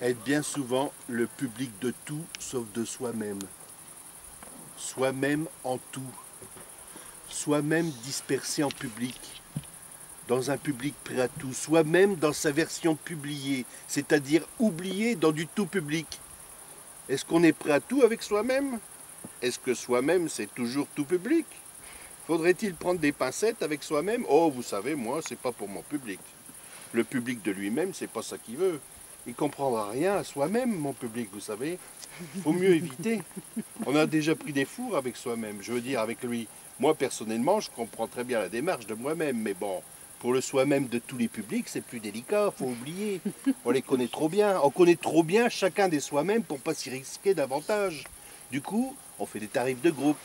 être bien souvent le public de tout sauf de soi-même. Soi-même en tout. Soi-même dispersé en public, dans un public prêt à tout. Soi-même dans sa version publiée, c'est-à-dire oublié dans du tout public. Est-ce qu'on est prêt à tout avec soi-même? Est-ce que soi-même c'est toujours tout public? Faudrait-il prendre des pincettes avec soi-même? Oh, vous savez, moi, c'est pas pour mon public. Le public de lui-même, c'est pas ça qu'il veut. Il comprendra rien à soi-même, mon public, vous savez. Faut mieux éviter. On a déjà pris des fours avec soi-même, je veux dire avec lui. Moi, personnellement, je comprends très bien la démarche de moi-même, mais bon, pour le soi-même de tous les publics, c'est plus délicat, faut oublier. On les connaît trop bien. On connaît trop bien chacun des soi-même pour pas s'y risquer davantage. Du coup, on fait des tarifs de groupe.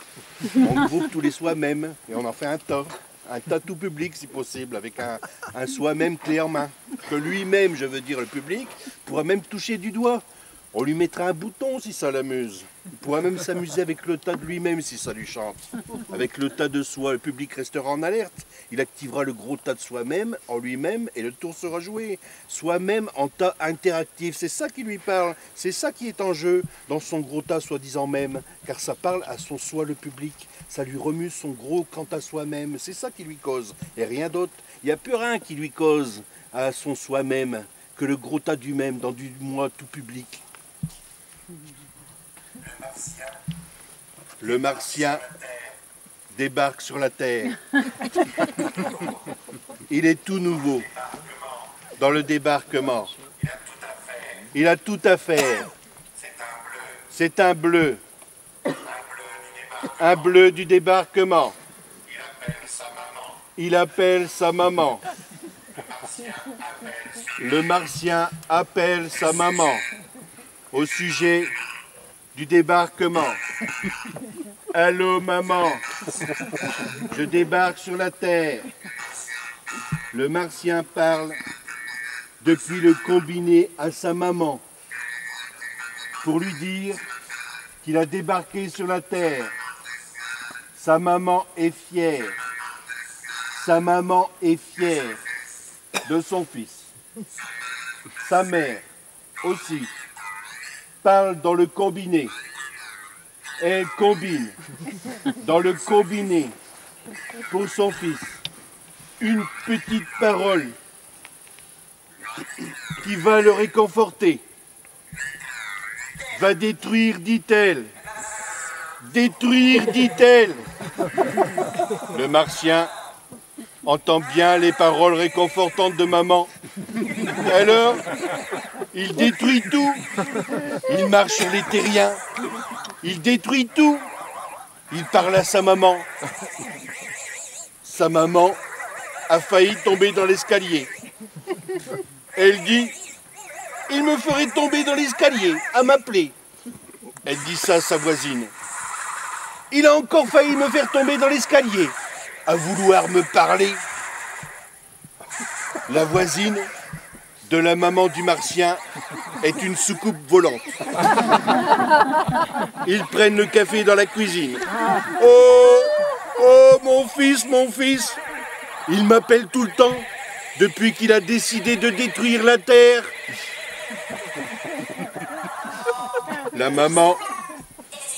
On groupe tous les soi-même et on en fait un tas. Un tas tout public si possible, avec un soi-même clé en main. Que lui-même, je veux dire le public, pourra même toucher du doigt. On lui mettra un bouton si ça l'amuse. Il pourra même s'amuser avec le tas de lui-même si ça lui chante. Avec le tas de soi, le public restera en alerte. Il activera le gros tas de soi-même en lui-même et le tour sera joué. Soi-même en tas interactif, c'est ça qui lui parle. C'est ça qui est en jeu dans son gros tas soi-disant même. Car ça parle à son soi, le public. Ça lui remue son gros quant à soi-même. C'est ça qui lui cause et rien d'autre. Il n'y a plus rien qui lui cause à son soi-même que le gros tas du même dans du moi tout public. Le martien débarque sur la terre. Il est tout nouveau dans le débarquement. Il a tout à faire. C'est un bleu. Un bleu du débarquement. Il appelle sa maman. Le martien appelle sa maman au sujet du débarquement. Allô maman, je débarque sur la terre. Le martien parle depuis le combiné à sa maman pour lui dire qu'il a débarqué sur la terre. Sa maman est fière. Sa maman est fière de son fils. Sa mère aussi parle dans le combiné. Elle combine dans le combiné pour son fils une petite parole qui va le réconforter, va détruire, dit-elle. Détruire, dit-elle. Le martien entend bien les paroles réconfortantes de maman. Alors, il détruit tout. Il marche sur les terriens. Il détruit tout. Il parle à sa maman. Sa maman a failli tomber dans l'escalier. Elle dit, il me ferait tomber dans l'escalier, à m'appeler. Elle dit ça à sa voisine. Il a encore failli me faire tomber dans l'escalier, à vouloir me parler. La voisine de la maman du martien est une soucoupe volante. Ils prennent le café dans la cuisine. Oh, oh, mon fils, il m'appelle tout le temps depuis qu'il a décidé de détruire la terre. La maman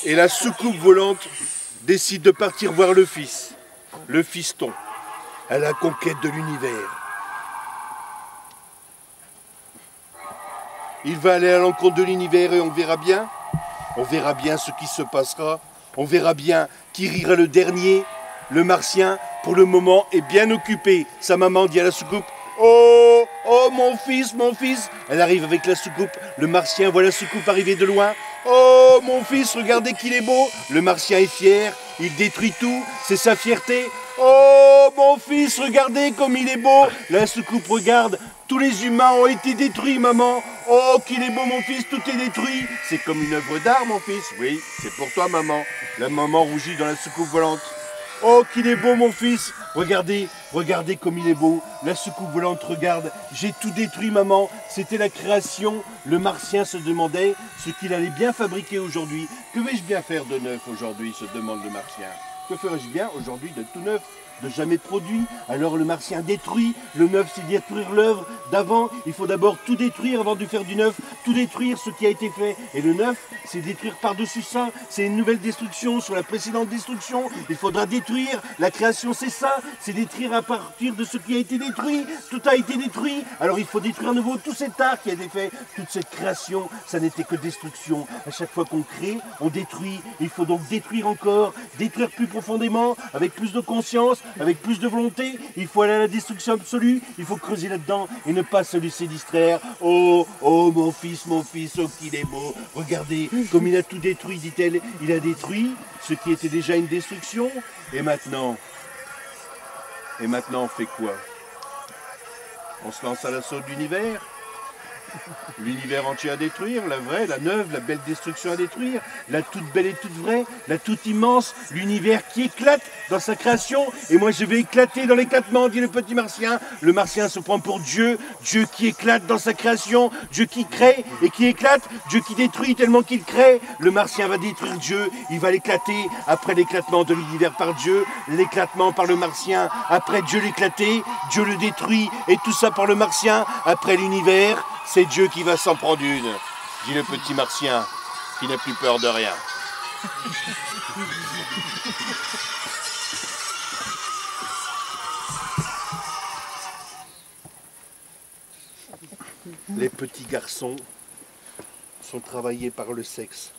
et la soucoupe volante décident de partir voir le fils, le fiston, à la conquête de l'univers. Il va aller à l'encontre de l'univers et on verra bien. On verra bien ce qui se passera. On verra bien qui rira le dernier. Le martien, pour le moment, est bien occupé. Sa maman dit à la soucoupe, oh, oh, mon fils. Elle arrive avec la soucoupe. Le martien voit la soucoupe arriver de loin. Oh, mon fils, regardez qu'il est beau. Le martien est fier. Il détruit tout. C'est sa fierté. Oh, mon fils, regardez comme il est beau. La soucoupe regarde. Tous les humains ont été détruits, maman. Oh, qu'il est beau, mon fils, tout est détruit. C'est comme une œuvre d'art, mon fils. Oui, c'est pour toi, maman. La maman rougit dans la soucoupe volante. Oh, qu'il est beau, mon fils. Regardez, regardez comme il est beau. La soucoupe volante regarde. J'ai tout détruit, maman. C'était la création. Le martien se demandait ce qu'il allait bien fabriquer aujourd'hui. Que vais-je bien faire de neuf aujourd'hui, se demande le martien. Que ferais-je bien aujourd'hui de tout neuf? de jamais produit. Alors le martien détruit, le neuf c'est détruire l'œuvre d'avant. Il faut d'abord tout détruire avant de faire du neuf, tout détruire ce qui a été fait. Et le neuf, c'est détruire par-dessus ça, c'est une nouvelle destruction sur la précédente destruction. Il faudra détruire, la création c'est ça, c'est détruire à partir de ce qui a été détruit. Tout a été détruit, alors il faut détruire à nouveau tout cet art qui a été fait, toute cette création, ça n'était que destruction. À chaque fois qu'on crée, on détruit, il faut donc détruire encore, détruire plus profondément, avec plus de conscience, avec plus de volonté. Il faut aller à la destruction absolue, il faut creuser là-dedans et ne pas se laisser distraire. Oh, oh mon fils, oh qu'il est beau, regardez comme il a tout détruit, dit-elle. Il a détruit ce qui était déjà une destruction. Et maintenant on fait quoi? On se lance à l'assaut de l'univers? L'univers entier à détruire, la vraie, la neuve, la belle destruction à détruire, la toute belle et toute vraie, la toute immense, l'univers qui éclate dans sa création. Et moi je vais éclater dans l'éclatement, dit le petit martien. Le martien se prend pour Dieu, Dieu qui éclate dans sa création, Dieu qui crée et qui éclate, Dieu qui détruit tellement qu'il crée. Le martien va détruire Dieu, il va l'éclater après l'éclatement de l'univers par Dieu, l'éclatement par le martien, après Dieu l'éclater, Dieu le détruit et tout ça par le martien, après l'univers. C'est Dieu qui va s'en prendre une, dit le petit martien, qui n'a plus peur de rien. Les petits garçons sont travaillés par le sexe.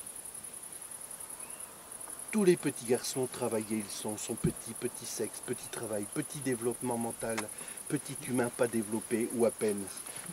Tous les petits garçons travaillés, ils sont petit sexe, petit travail, petit développement mental, petit humain pas développé ou à peine,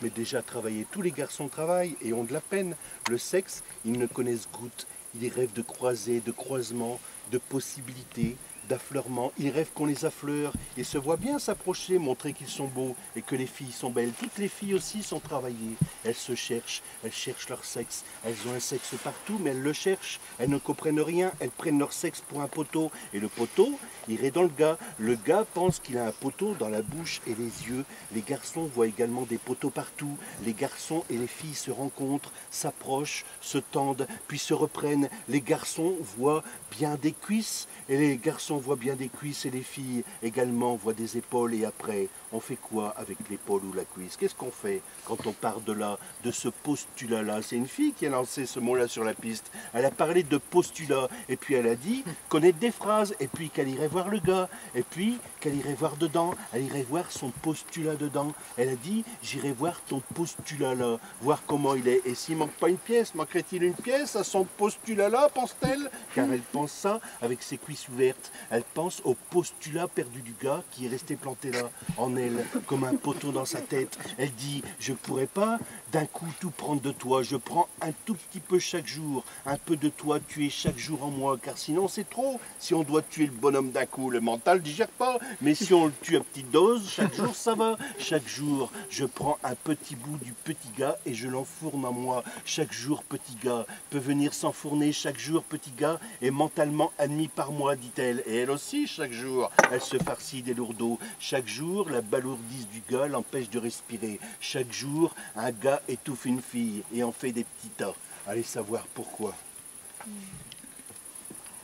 mais déjà travaillé. Tous les garçons travaillent et ont de la peine. Le sexe, ils ne connaissent goutte. Ils rêvent de croiser, de croisements, de possibilités, d'affleurements. Ils rêvent qu'on les affleure et se voient bien s'approcher, montrer qu'ils sont beaux et que les filles sont belles. Toutes les filles aussi sont travaillées. Elles se cherchent, elles cherchent leur sexe. Elles ont un sexe partout, mais elles le cherchent. Elles ne comprennent rien, elles prennent leur sexe pour un poteau. Et le poteau irait dans le gars. Le gars pense qu'il a un poteau dans la bouche et les yeux. Les garçons voient également des poteaux partout. Les garçons et les filles se rencontrent, s'approchent, se tendent, puis se reprennent. Les garçons voient bien des cuisses et les garçons voient bien des cuisses et les filles également voient des épaules. Et après, on fait quoi avec l'épaule ou la cuisse? Qu'est-ce qu'on fait quand on part de là, de ce postulat-là? C'est une fille qui a lancé ce mot-là sur la piste. Elle a parlé de postulat et puis elle a dit connaître des phrases et puis qu'elle irait voir le gars et puis qu'elle irait voir dedans, elle irait voir son postulat dedans. Elle a dit j'irai voir ton postulat là, voir comment il est. Et s'il manque pas une pièce, manquerait-il une pièce à son postulat là, pense-t-elle? Car elle pense ça avec ses cuisses ouvertes. Elle pense au postulat perdu du gars qui est resté planté là, en elle, comme un poteau dans sa tête. Elle dit, je pourrais pas d'un coup tout prendre de toi, je prends un tout petit peu chaque jour, un peu de toi tuer chaque jour en moi, car sinon c'est trop. Si on doit tuer le bonhomme d'un coup, le mental digère pas, mais si on le tue à petite dose, chaque jour ça va. Chaque jour, je prends un petit bout du petit gars et je l'enfourne en moi. Chaque jour, petit gars peut venir s'enfourner, chaque jour, petit gars est mentalement admis par moi, dit-elle. Et elle aussi, chaque jour, elle se farcit des lourdeaux. Chaque jour, la balourdise du gars l'empêche de respirer. Chaque jour, un gars étouffe une fille et en fait des petits tas. Allez savoir pourquoi.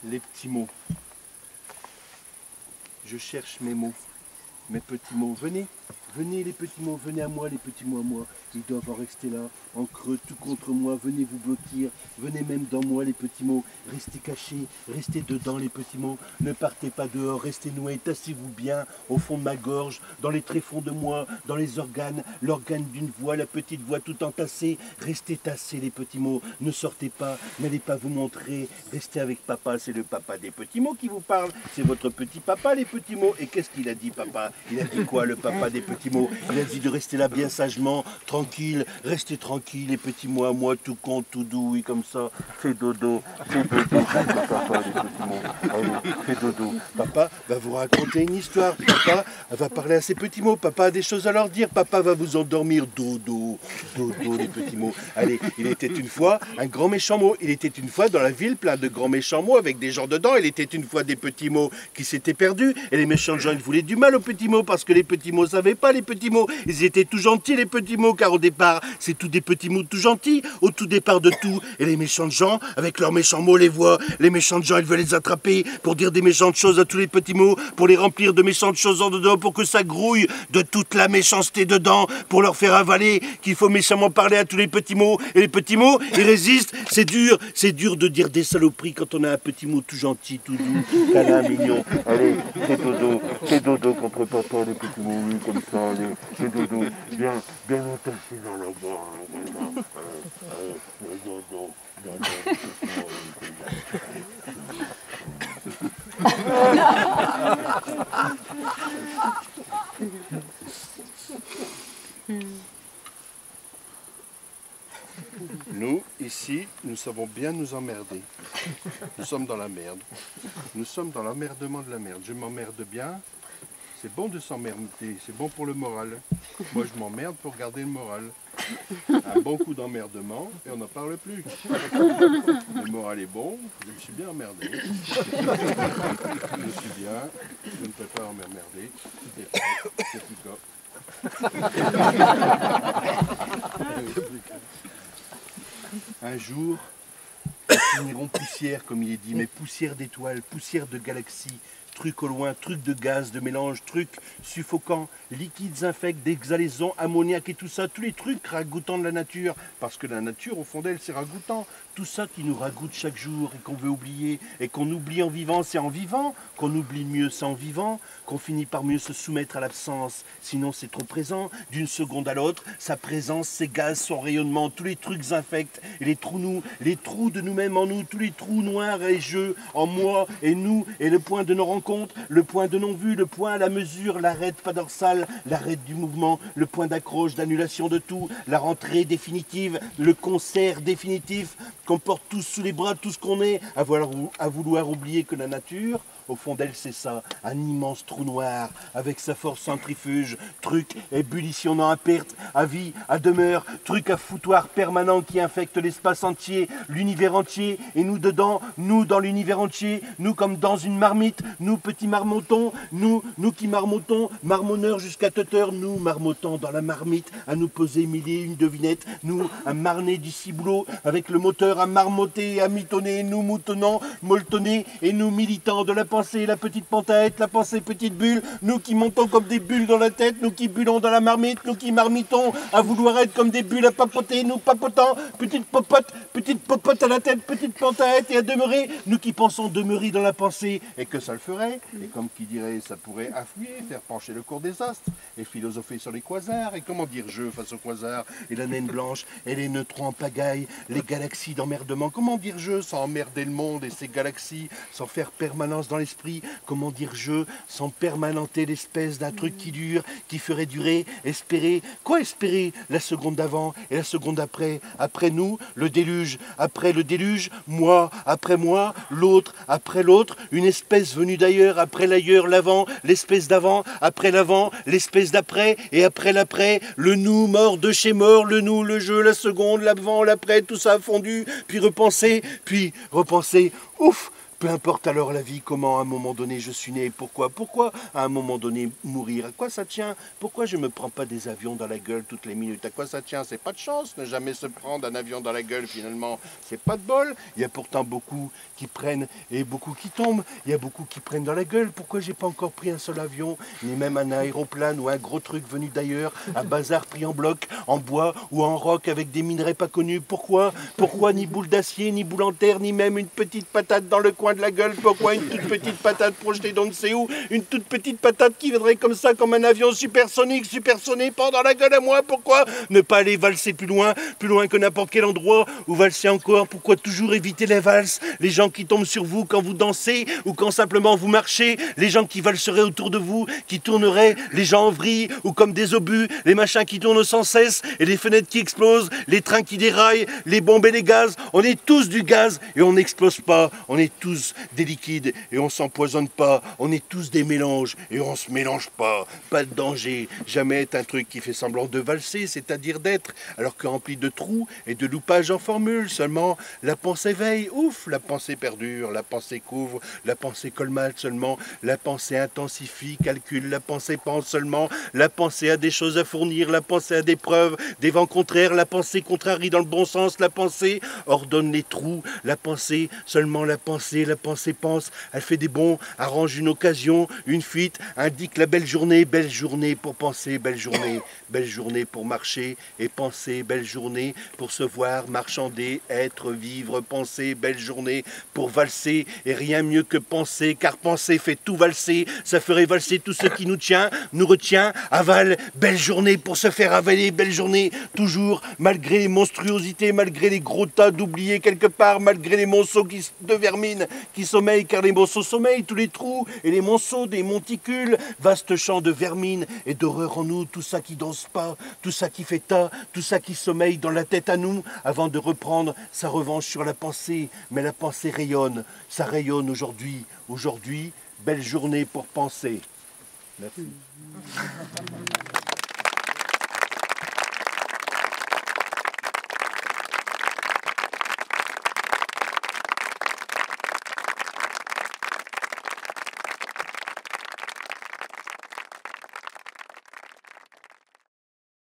Les petits mots. Je cherche mes mots, mes petits mots. Venez, venez les petits mots, venez à moi les petits mots à moi. Ils doivent en rester là, en creux, tout contre moi. Venez vous blottir, venez même dans moi les petits mots. Restez cachés, restez dedans les petits mots. Ne partez pas dehors, restez noués, tassez-vous bien au fond de ma gorge, dans les tréfonds de moi, dans les organes, l'organe d'une voix, la petite voix tout entassée. Restez tassés les petits mots, ne sortez pas, n'allez pas vous montrer. Restez avec papa, c'est le papa des petits mots qui vous parle. C'est votre petit papa les petits mots. Et qu'est-ce qu'il a dit papa? Il a dit quoi le papa des petits mots? Il a dit de rester là bien sagement, tranquille, restez tranquille, les petits mots à moi, tout con, tout doux, et comme ça, fais dodo, papa, les petits mots, allez, fais dodo. Papa va vous raconter une histoire, papa va parler à ses petits mots, papa a des choses à leur dire, papa va vous endormir, dodo, dodo, les petits mots. Allez, il était une fois un grand méchant mot, il était une fois dans la ville plein de grands méchants mots avec des gens dedans, il était une fois des petits mots qui s'étaient perdus, et les méchants gens, ils voulaient du mal aux petits mots, parce que les petits mots, ça savaient pas les petits mots. Ils étaient tout gentils les petits mots, car au départ, c'est tous des petits mots tout gentils, au tout départ de tout. Et les méchants gens, avec leurs méchants mots, les voient. Les méchants gens, ils veulent les attraper pour dire des méchantes choses à tous les petits mots, pour les remplir de méchantes choses en dedans, pour que ça grouille de toute la méchanceté dedans, pour leur faire avaler qu'il faut méchamment parler à tous les petits mots. Et les petits mots, ils résistent. C'est dur de dire des saloperies quand on a un petit mot tout gentil, tout doux, câlin, mignon. Allez, c'est dodo contre papa, les petits mots, oui, comme ça, allez, c'est dodo, bien entassé dans la barre, allez, dodo, Nous, ici, nous savons bien nous emmerder. Nous sommes dans la merde. Nous sommes dans l'emmerdement de la merde. Je m'emmerde bien. C'est bon de s'emmerder, c'est bon pour le moral. Moi, je m'emmerde pour garder le moral. Un bon coup d'emmerdement et on n'en parle plus. Le moral est bon, je me suis bien emmerdé. Je suis bien, je ne peux pas m'emmerder. C'est plus Un jour, ils finiront poussière, comme il est dit, mais poussière d'étoiles, poussière de galaxies, trucs au loin, trucs de gaz, de mélange, trucs suffocants, liquides infects, d'exhalaisons, ammoniaque et tout ça, tous les trucs ragoûtants de la nature, parce que la nature, au fond d'elle, c'est ragoûtant. Tout ça qui nous ragoûte chaque jour et qu'on veut oublier, et qu'on oublie en vivant, c'est en vivant qu'on oublie mieux, c'est en vivant qu'on finit par mieux se soumettre à l'absence, sinon c'est trop présent, d'une seconde à l'autre, sa présence, ses gaz, son rayonnement, tous les trucs infects, et les trous de nous-mêmes en nous, tous les trous noirs et jeux en moi et nous, et le point de nos rencontres, le point de non-vue, le point à la mesure, l'arrêt pas dorsale, l'arrêt du mouvement, le point d'accroche, d'annulation de tout, la rentrée définitive, le concert définitif, qu'on porte tous sous les bras, tout ce qu'on est, à vouloir oublier que la nature, au fond d'elle, c'est ça, un immense trou noir, avec sa force centrifuge, truc ébullitionnement à perte, à vie, à demeure, truc à foutoir permanent qui infecte l'espace entier, l'univers entier, et nous dedans, nous dans l'univers entier, nous comme dans une marmite, nous petits marmottons, nous qui marmottons, marmonneurs jusqu'à teuteur, nous marmottons dans la marmite, à nous poser mille et une devinettes, nous à marner du ciboulot, avec le moteur à marmotter, à mitonner, nous moutonnants, molletonnés, et nous militants de la pensée, la petite pantaette, la pensée petite bulle, nous qui montons comme des bulles dans la tête, nous qui bullons dans la marmite, nous qui marmitons à vouloir être comme des bulles à papoter, nous papotants, petite popote à la tête, petite pantaette et à demeurer, nous qui pensons demeurer dans la pensée, et que ça le ferait, et comme qui dirait, ça pourrait affluer, faire pencher le cours des astres, et philosopher sur les quasars, et comment dire je face aux quasars, et la naine blanche, et les neutrons en pagaille, les galaxies d'emmerdement, comment dire je sans emmerder le monde et ses galaxies, sans faire permanence dans l'esprit, comment dire je sans permanenter l'espèce d'un truc qui dure, qui ferait durer, espérer, quoi espérer, la seconde d'avant et la seconde après, après nous, le déluge, après le déluge, moi, après moi, l'autre, après l'autre, une espèce venue d'ailleurs, après l'ailleurs, l'avant, l'espèce d'avant, après l'avant, l'espèce d'après, et après l'après, le nous mort de chez mort, le nous, le jeu, la seconde, l'avant, l'après, tout ça fondu, puis repenser, ouf. Peu importe alors la vie, comment à un moment donné je suis né, pourquoi à un moment donné mourir, à quoi ça tient, pourquoi je ne me prends pas des avions dans la gueule toutes les minutes, à quoi ça tient, c'est pas de chance, ne jamais se prendre un avion dans la gueule finalement, c'est pas de bol, il y a pourtant beaucoup qui prennent et beaucoup qui tombent, il y a beaucoup qui prennent dans la gueule, pourquoi j'ai pas encore pris un seul avion, ni même un aéroplane ou un gros truc venu d'ailleurs, un bazar pris en bloc, en bois ou en roc avec des minerais pas connus, pourquoi ni boule d'acier, ni boule en terre, ni même une petite patate dans le coin de la gueule, pourquoi une toute petite patate projetée d'on ne sait où, une toute petite patate qui viendrait comme ça, comme un avion supersonique, supersonné, pendant la gueule à moi, pourquoi ne pas aller valser plus loin que n'importe quel endroit, ou valser encore, pourquoi toujours éviter les valses, les gens qui tombent sur vous quand vous dansez, ou quand simplement vous marchez, les gens qui valseraient autour de vous, qui tourneraient, les gens en vrille, ou comme des obus, les machins qui tournent sans cesse, et les fenêtres qui explosent, les trains qui déraillent, les bombes et les gaz, on est tous du gaz, et on n'explose pas, on est tous tous des liquides et on s'empoisonne pas. On est tous des mélanges et on se mélange pas. Pas de danger. Jamais être un truc qui fait semblant de valser, c'est-à-dire d'être, alors que rempli de trous et de loupages en formule. Seulement, la pensée veille, ouf, la pensée perdure, la pensée couvre, la pensée colmate seulement, la pensée intensifie, calcule, la pensée pense seulement, la pensée a des choses à fournir, la pensée a des preuves, des vents contraires, la pensée contrarie dans le bon sens, la pensée ordonne les trous, la pensée, seulement la pensée pense, elle fait des bons, arrange une occasion, une fuite, indique la belle journée pour penser, belle journée pour marcher et penser, belle journée pour se voir, marchander, être, vivre, penser, belle journée pour valser, et rien mieux que penser, car penser fait tout valser, ça ferait valser tout ce qui nous tient, nous retient, avale, belle journée pour se faire avaler, belle journée, toujours, malgré les monstruosités, malgré les gros tas d'oubliés quelque part, malgré les monceaux de vermine qui sommeillent, car les monceaux sommeillent, tous les trous, et les monceaux des monticules, vaste champ de vermine et d'horreur en nous, tout ça qui danse pas, tout ça qui fait tas, tout ça qui sommeille dans la tête à nous, avant de reprendre sa revanche sur la pensée. Mais la pensée rayonne, ça rayonne aujourd'hui. Aujourd'hui, belle journée pour penser. Merci.